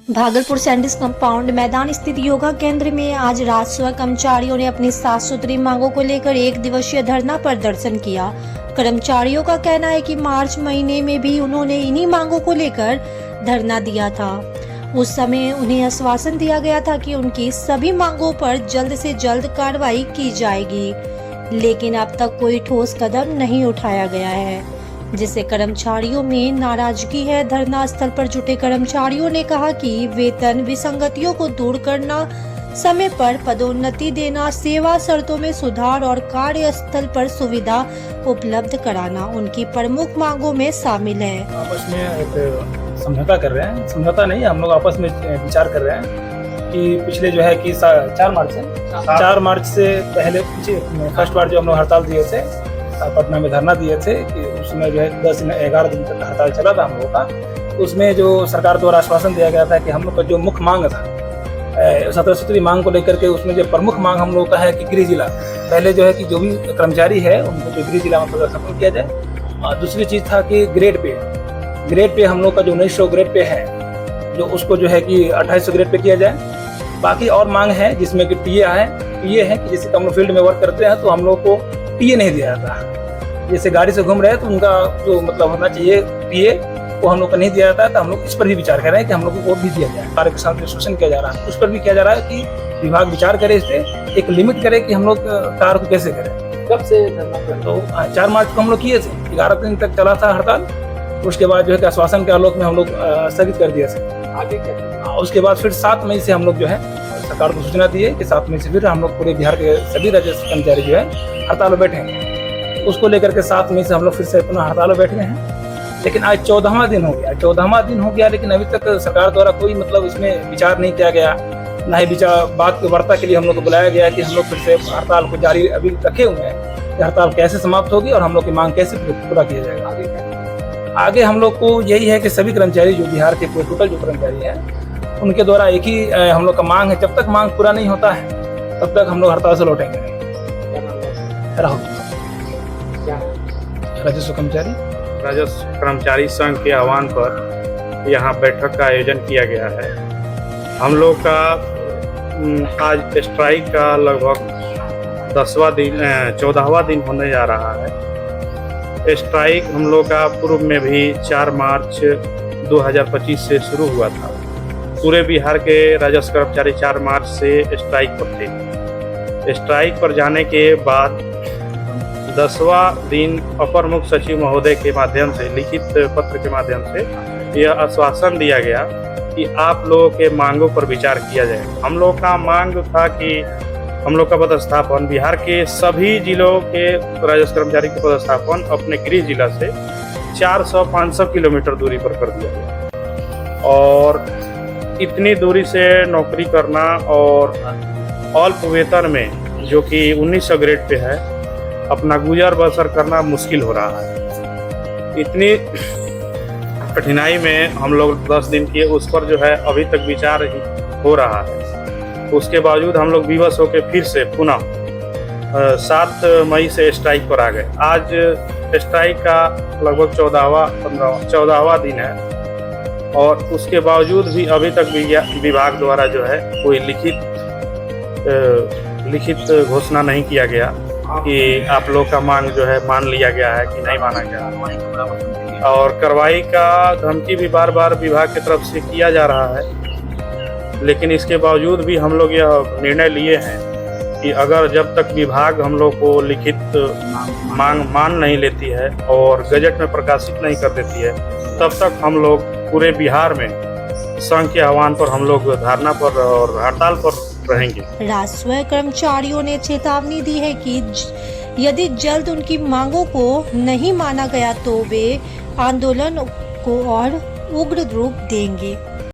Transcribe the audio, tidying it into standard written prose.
Bhagalpur Sandis compound मैदान स्थित योगा केंद्र में आज राजस्व कर्मचारियों ने अपनी साफ सुथरी मांगों को लेकर एक दिवसीय धरना प्रदर्शन किया। कर्मचारियों का कहना है कि मार्च महीने में भी उन्होंने इन्हीं मांगों को लेकर धरना दिया था। उस समय उन्हें आश्वासन दिया गया था कि उनकी सभी मांगों पर जल्द से जल्द कार्रवाई की जाएगी, लेकिन अब तक कोई ठोस कदम नहीं उठाया गया है, जिससे कर्मचारियों में नाराजगी है। धरना स्थल पर जुटे कर्मचारियों ने कहा कि वेतन विसंगतियों को दूर करना, समय पर पदोन्नति देना, सेवा शर्तों में सुधार और कार्यस्थल पर सुविधा उपलब्ध कराना उनकी प्रमुख मांगों में शामिल है। आपस में एक समझौता कर रहे हैं, समझौता नहीं, हम लोग आपस में विचार कर रहे हैं कि पिछले जो है कि 4 मार्च से पहले फर्स्ट बार जो हम लोग हड़ताल दिए थे, पटना में धरना दिए थे कि उसमें जो है 11 दिन तक हड़ताल चला था हम लोगों का। उसमें जो सरकार द्वारा आश्वासन दिया गया था कि हम लोग का जो मुख्य मांग था 17 सूत्री मांग को लेकर के, उसमें जो प्रमुख मांग हम लोगों का है कि गृह जिला पहले जो है कि जो भी कर्मचारी है उनको जो गृह जिला में पदस्थापन किया जाए। और दूसरी चीज़ था कि ग्रेड पे हम लोग का जो 1900 ग्रेड पे है, जो उसको जो है कि 2800 ग्रेड पे किया जाए। बाकी और मांग है जिसमें कि टीए है कि जैसे हम लोग फील्ड में वर्क करते हैं तो हम लोग को टीए नहीं दिया जाता। जैसे गाड़ी से घूम रहे हैं तो उनका जो मतलब होना चाहिए टीए वो हम लोग को नहीं दिया जाता है। तो हम लोग इस पर भी विचार कर रहे हैं कि हम लोग को वो भी दिया जाए। कार्य के साथ जो शोषण किया जा रहा है उस पर भी किया जा रहा है कि विभाग विचार करे, इस पर एक लिमिट करे कि हम लोग कार्य को कैसे करें। कब से धरना? तो 4 मार्च को हम लोग किए थे, 11 दिन तक चला था हड़ताल। उसके बाद जो है कि आश्वासन के आलोक में हम लोग स्थगित कर दिए थे। आगे क्या? उसके बाद फिर 7 मई से हम लोग जो है सरकार को सूचना दी है कि 7 मई से फिर हम लोग पूरे बिहार के सभी राजस्व कर्मचारी जो है हड़ताल में बैठेंगे। उसको लेकर के 7 मई से हम लोग फिर से अपना हड़ताल में बैठ गए हैं। लेकिन आज 14वां दिन हो गया, लेकिन अभी तक सरकार द्वारा कोई मतलब इसमें विचार नहीं किया गया, ना ही विचार बात वार्ता के लिए हम लोग को बुलाया गया कि हम लोग फिर से हड़ताल को जारी अभी रखे हुए हैं कि हड़ताल कैसे समाप्त होगी और हम लोग की मांग कैसे पूरा किया जाएगा। आगे हम लोग को यही है कि सभी कर्मचारी जो बिहार के टोटल जो कर्मचारी हैं उनके द्वारा एक ही हम लोग का मांग है, जब तक मांग पूरा नहीं होता है तब तक हम लोग हड़ताल से लौटेंगे नहीं। राजस्व कर्मचारी संघ के आह्वान पर यहाँ बैठक का आयोजन किया गया है। हम लोग का आज स्ट्राइक का लगभग 14वां दिन होने जा रहा है। स्ट्राइक हम लोग का पूर्व में भी 4 मार्च 2025 से शुरू हुआ था। पूरे बिहार के राजस्व कर्मचारी 4 मार्च से स्ट्राइक पर थे। स्ट्राइक पर जाने के बाद 10वां दिन अपर मुख्य सचिव महोदय के माध्यम से लिखित पत्र के माध्यम से यह आश्वासन दिया गया कि आप लोगों के मांगों पर विचार किया जाए। हम लोग का मांग था कि हम लोग का पदस्थापन बिहार के सभी जिलों के राजस्व कर्मचारी के पदस्थापन अपने गृह जिला से 400-500 किलोमीटर दूरी पर कर दिया गया। और इतनी दूरी से नौकरी करना और अल्प वेतन में जो कि 1900 ग्रेड पे है अपना गुजर बसर करना मुश्किल हो रहा है। इतनी कठिनाई में हम लोग 10 दिन किए, उस पर जो है अभी तक विचार हो रहा है। उसके बावजूद हम लोग विवश होकर फिर से पुनः 7 मई से स्ट्राइक पर आ गए। आज स्ट्राइक का लगभग 14वां दिन है और उसके बावजूद भी अभी तक विभाग द्वारा जो है कोई लिखित घोषणा नहीं किया गया कि आप लोग का मांग जो है मान लिया गया है कि नहीं माना गया। और कार्रवाई का धमकी भी बार बार विभाग की तरफ से किया जा रहा है। लेकिन इसके बावजूद भी हम लोग यह निर्णय लिए हैं कि अगर जब तक विभाग हम लोग को लिखित मांग मान नहीं लेती है और गजट में प्रकाशित नहीं कर देती है, तब तक हम लोग पूरे बिहार में संघ के आह्वान पर हम लोग धरना पर और हड़ताल पर रहेंगे। राजस्व कर्मचारियों ने चेतावनी दी है कि यदि जल्द उनकी मांगों को नहीं माना गया तो वे आंदोलन को और उग्र रूप देंगे।